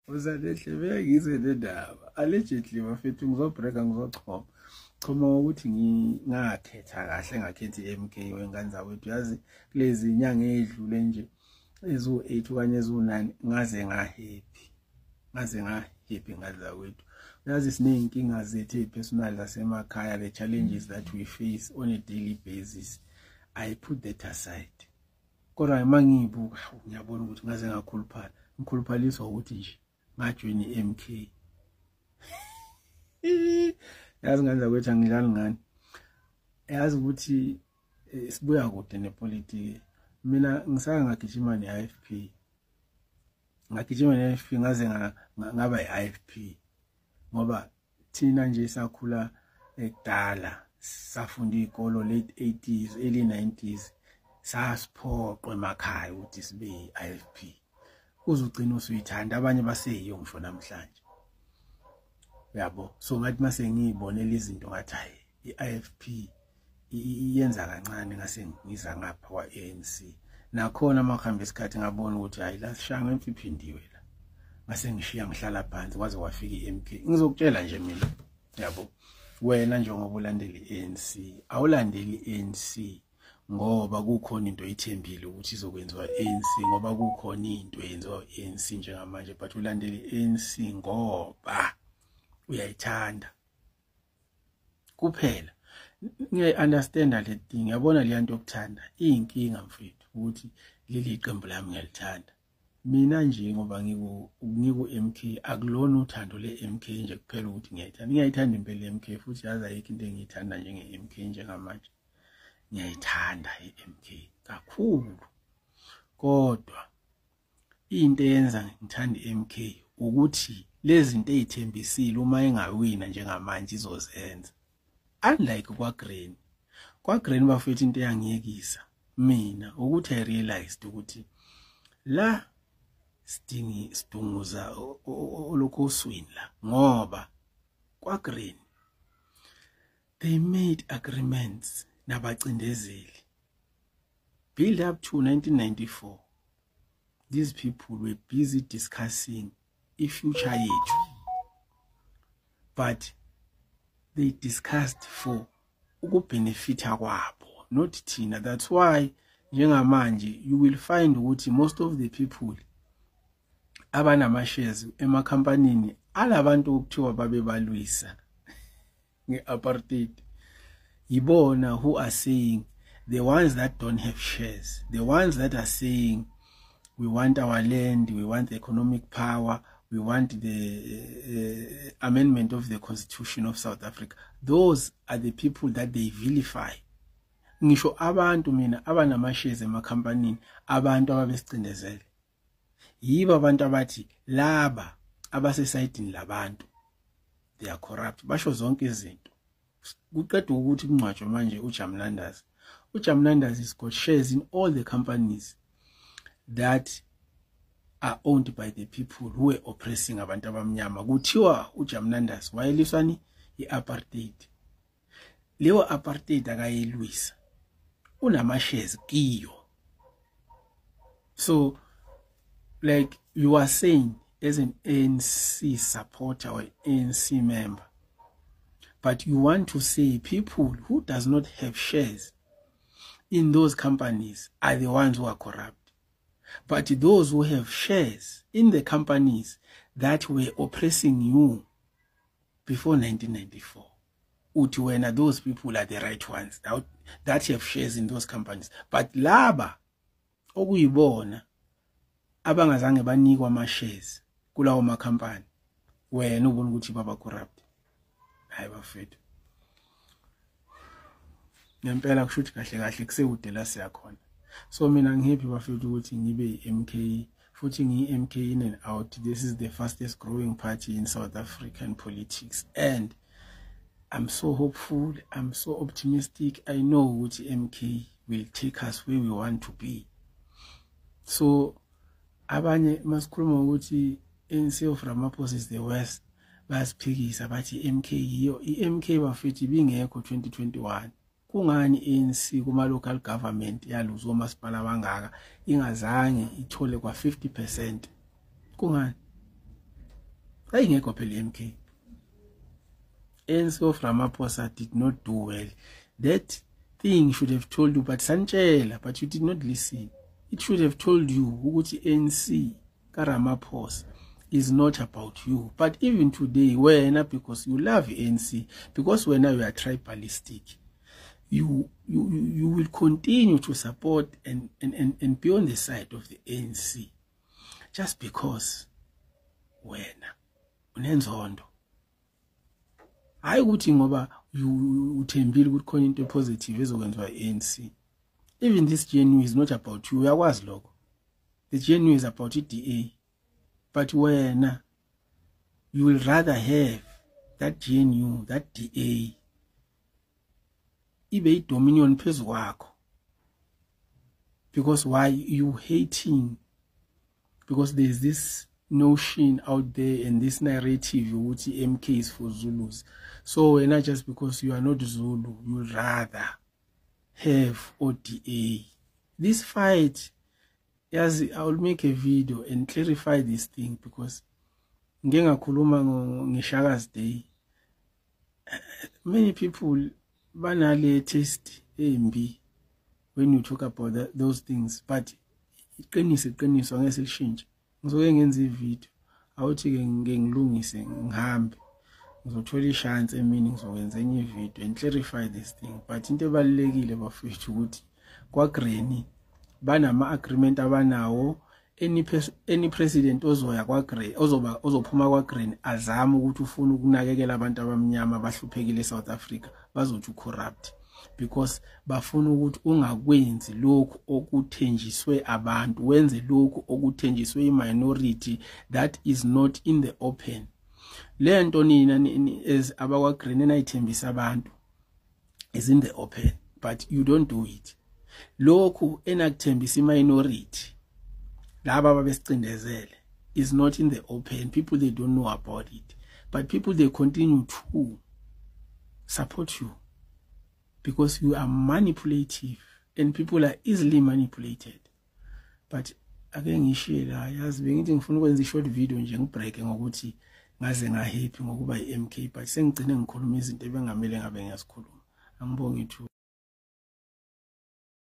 Uzadehle beyakize le ndaba. Allegedly bafethu ngizobreaka ngizochoma. Choma ukuthi ngingakhetha kahle ngakhethi iMK wengane zawethu. Yazi kulezi inyanga ezidlule nje ezu8 okanye ezu9 ngaze ngahappy ngane zawethu. Yazi sineyinkinga zethu personal zasemakhaya, the challenges that we face on a daily basis. I put that aside. Kodwa mangiyibuka ngiyabona ukuthi ngaze ngakhuluphala. Ngikhuluphaliswa ukuthi nje ngajoin iMK. Yazi ngane zawethu angidlali ngani. Yazi ukuthi sibuya kude nepolitiki. Mina ngisaka ngagijima neIFP. Ngagijima neIFP ngaze ngaba iIFP. Ngoba thina nje sakhula ekudala safunda izikolo late 80s early 90s sasiphoqwe emakhaya ukuthi sibe iIFP. Uzugcina usuyithanda abanye baseyiyo ngisho namhlanje. Yabo, so ngathi mase ngiyibonela izinto ngathi hayi iIFP iyenza kancane ngase ngiza ngapha kwaANC. Nakhona makuhamba isikhathi ngabona ukuthi hayi la sishanga empiphindiwe la. Ngase ngishiya ngihlala phansi kwaze kwafika iMK. Ngizokutshela nje mina, yabo, wena njengoba ulandela iANC, awulandeli iANC ngoba kukhona into oyithembile ukuthi izokwenziwa iANC, ngoba kukhona into eyenziwa iANC njengamanje, but ulandela iANC ngoba uyayithanda kuphela. Ngiyayi-understand le thing, yabona le nto yokuthanda iyinkinga mfethu ukuthi leli qembu lami ngiyalithanda. Mina nje ngoba ngiku-MK akulona uthando le-MK nje kuphela ukuthi ngiyayithanda. Ngiyayithanda impela iMK futhi yazi ayikho into engiyithanda njenge-MK njengamanje. Ngiyayithanda iMK kakhulu. Kodwa into eyenza ngithanda iMK ukuthi lezi zinto ezithembisile uma engawina njengamanje izozenza. Unlike kwaGreen. KwaGreen bafethu into eyangiyekisa mina ukuthi I realized ukuthi la sidunguza olokho uswini la ngoba kwaGreen they made agreements nabacindezeli. Build up to 1994 these people were busy discussing future yethu, but they discussed for ukubenefita kwabo, not thina. That's why njengamanje you will find ukuthi most of the people abanama shares emakhampanini alabantu okuthiwa babebalwisa ngeapartheid, yibona who are saying, the ones that don't have shares, the ones that are saying we want our land, we want economic power, we want the amendment of the Constitution of South Africa. Those are the people that they vilify. Ngisho abantu mina abanama shares emakhampanini, abantu ababesicindezele, yibo abantu abathi laba abasesayidini labantu they are corrupt. Basho zonke izinto. Kuqeda ukuthi kungcwatshwe manje uJamlandas. uJamlandas has got shares in all the companies that are owned by the people who were oppressing abantu abamnyama. Kuthiwa uJamlandas wayeliswani iApartheid. Leyo apartheid akayilwisa. Unama shares kiyo. So like you are saying as an ANC supporter or ANC member, but you want to say people who does not have shares in those companies are the ones who are corrupt. But those who have shares in the companies that were oppressing you before 1994, uthi wena those people are the right ones that have shares in those companies. But laba okuyibona abangazange banikwa ama shares kulawo ma company, wena ubona ukuthi baba corrupt. Hayi bafethu. Ngempela kushuthi kahle kahle kusekude la siyakhona. So mina ngihappy bafethu ukuthi ngibe iMK, futhi ngiyiMK in and out. This is the fastest growing party in South African politics, and I'm so hopeful, I'm so optimistic. I know ukuthi MK will take us where we want to be. So abanye masikhuluma ukuthi ANC of Ramaphosa is the worst, basiphikisa bathi MK yiyo. iMK bafethu bingekho 2021. Kungani ANC kuma local government yaluzo masipala bangaka ingazange ithole kwa 50%? Kungani? ayingekho phela MK. ANC of Ramaphosa did not do well. That thing should have told you, but Sanchela, but you did not listen. It should have told you ukuthi ANC ka Ramaphosa is not about you. But even today, because you love ANC, because you are tribalistic, you will continue to support and be on the side of the ANC just because wena unenzondo. Hayi ukuthi ngoba uthembile ukuthi khona into positive ezokwenziwa ANC. Even this GNU is not about you. Uyakwazi lokho. The GNU is about DA. But wena, you will rather have that GNU, that DA, ibe dominion phezu kwakho. Because why you hating? Because there's this notion out there and this narrative ukuthi MK is for Zulus. So not just because you are not Zulu, you would rather have ODA. This fight, yes, I will make a video and clarify this thing because ngengakhuluma ngeShaka's Day, many people banale taste embi when you talk about those things, but iqiniso angeke lishintshe. Ngizoke ngenza ivideo awuthi ke ngengilungise ngihambe ngizothola chance emini ngizokwenza enye ivideo and clarify this thing. But into ebalekile bafethu ukuthi kwaGreni banama agreement abanawo, any president ozoya kwaGreni ozophuma kwaGreni azama ukuthi ufuna ukunakekela abantu abamnyama abahluphekile eSouth Africa bazothi corrupt, because bafuna ukuthi ungakwenzi lokhu okuthenjiswe abantu, wenze lokhu okuthenjiswe iminority that is not in the open. Lento nina as abakwaGreen enayithembisa abantu is in the open, but you don't do it. Lokhu enakuthembisa iminority laba ababesicindezele is not in the open. People, they don't know about it, but people, they continue to support you because you are manipulative and people are easily manipulated. But again, ngishela yazi bengithi ngifuna ukwenza i-short video nje ngibreak ngokuthi ngaze ngahappy ngokuba i-MK, but sengigcine ngikhuluma izinto ebengamele ngabe ngiyazikhuluma. Angibonge ithuba.